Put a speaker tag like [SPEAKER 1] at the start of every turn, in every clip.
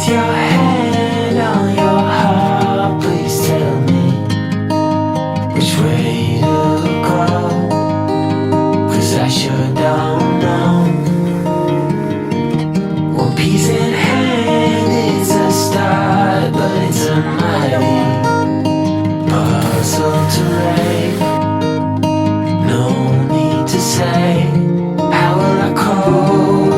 [SPEAKER 1] your hand on your heart, please tell me which way to go, 'cause I sure don't know. One piece in hand is a start, but it's a mighty puzzle to rate. No need to say, how will I cope?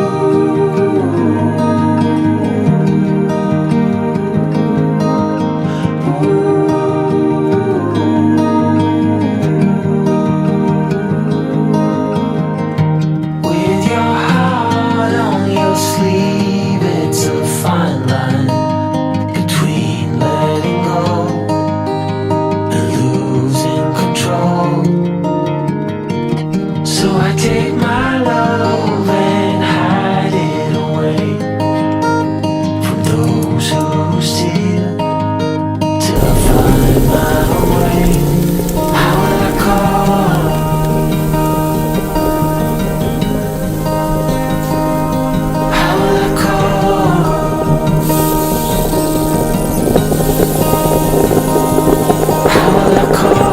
[SPEAKER 1] With your heart on your sleeve, it's a fine line between letting go and losing control. So I take my love and hide it away from those who steal, till I find my way. How will I call? How will I call? How will I call?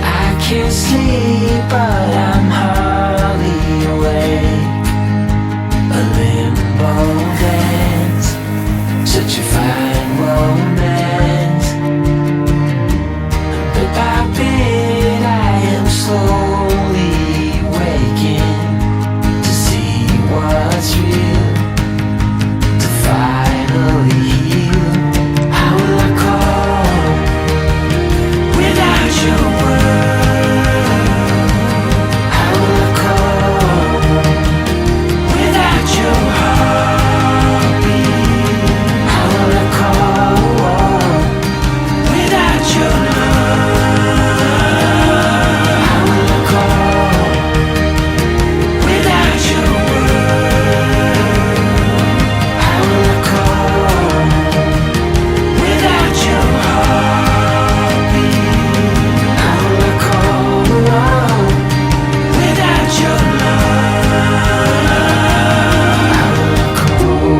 [SPEAKER 1] I can't sleep, but I'm hardly awake. A limbo dance, such a fine romance. Bit by bit, I am slowly waking to see what's real, to finally heal. How will I call without your word? How will I call without your heartbeat? How will I call without your love? How will I call without your word? How will I call without your heartbeat? How will I call without your love? How will I call?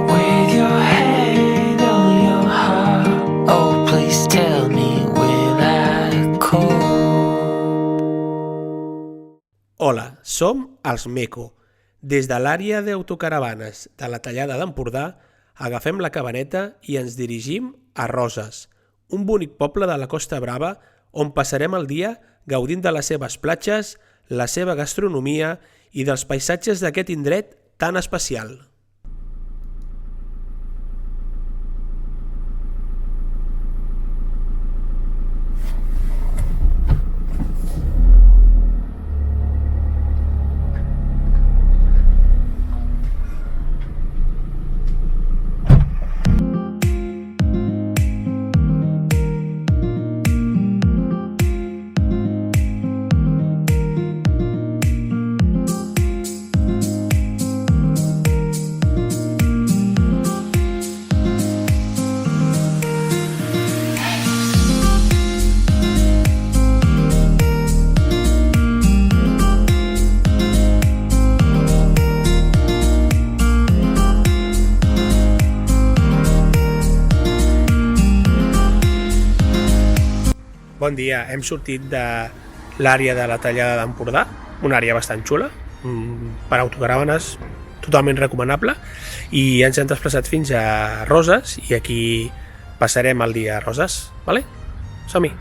[SPEAKER 1] With your hand on your heart, oh please tell me, will I cope?
[SPEAKER 2] Hola, som els Meco. Des de l'àrea d'autocaravanes de la Tallada d'Empordà agafem la cabaneta i ens dirigim a Roses, un bonic poble de la Costa Brava on passarem el dia gaudint de les seves platges, la seva gastronomia i dels paisatges d'aquest indret tan especial. Bon dia, hem sortit de l'àrea de la Tallada d'Empordà, una àrea bastant xula, per autocaravanes, totalment recomanable, i ens hem desplaçat fins a Roses i aquí passarem el dia a Roses, vale? Som-hi!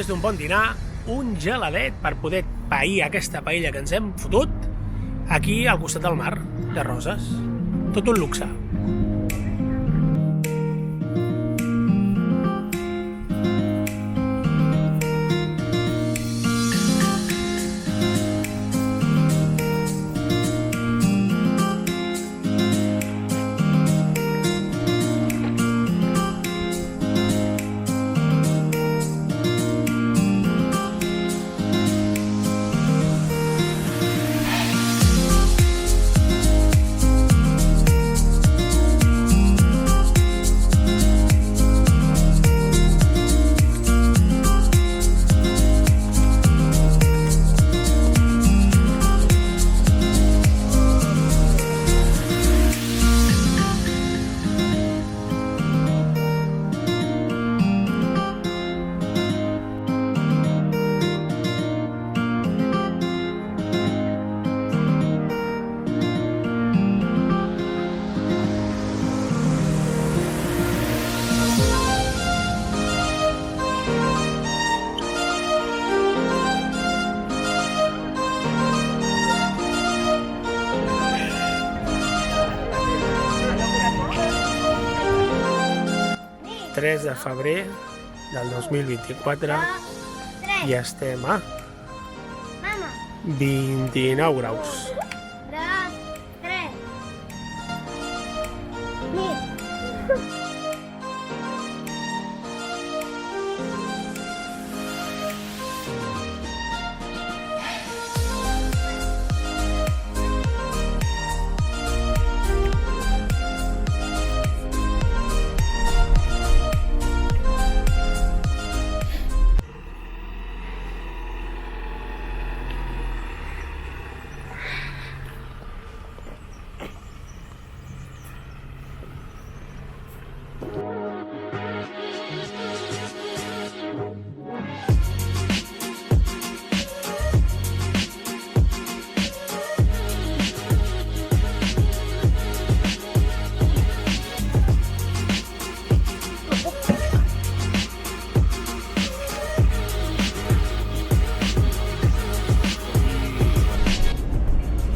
[SPEAKER 2] després d'un bon dinar, un geladet per poder pair aquesta paella que ens hem fotut aquí al costat del mar de Roses. Tot un luxe. El 3 de febrer del 2024 i estem a 29 graus.
[SPEAKER 3] 2, 3.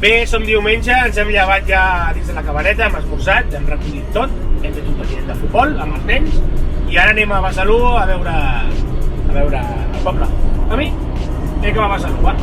[SPEAKER 2] Bé, som diumenge, ens hem llevat ja dins de la cabaneta, hem esmorzat, hem recollit tot, hem fet un partidet de futbol amb els nens i ara anem a Besalú a veure el poble. A mi, anem cap a Besalú, va.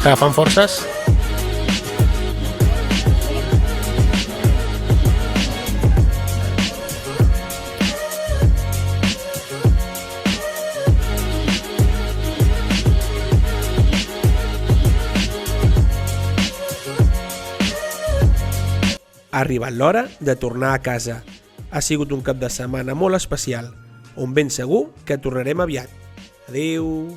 [SPEAKER 2] Agafant forces. Ha arribat l'hora de tornar a casa. Ha sigut un cap de setmana molt especial, on ben segur que tornarem aviat. Adéu!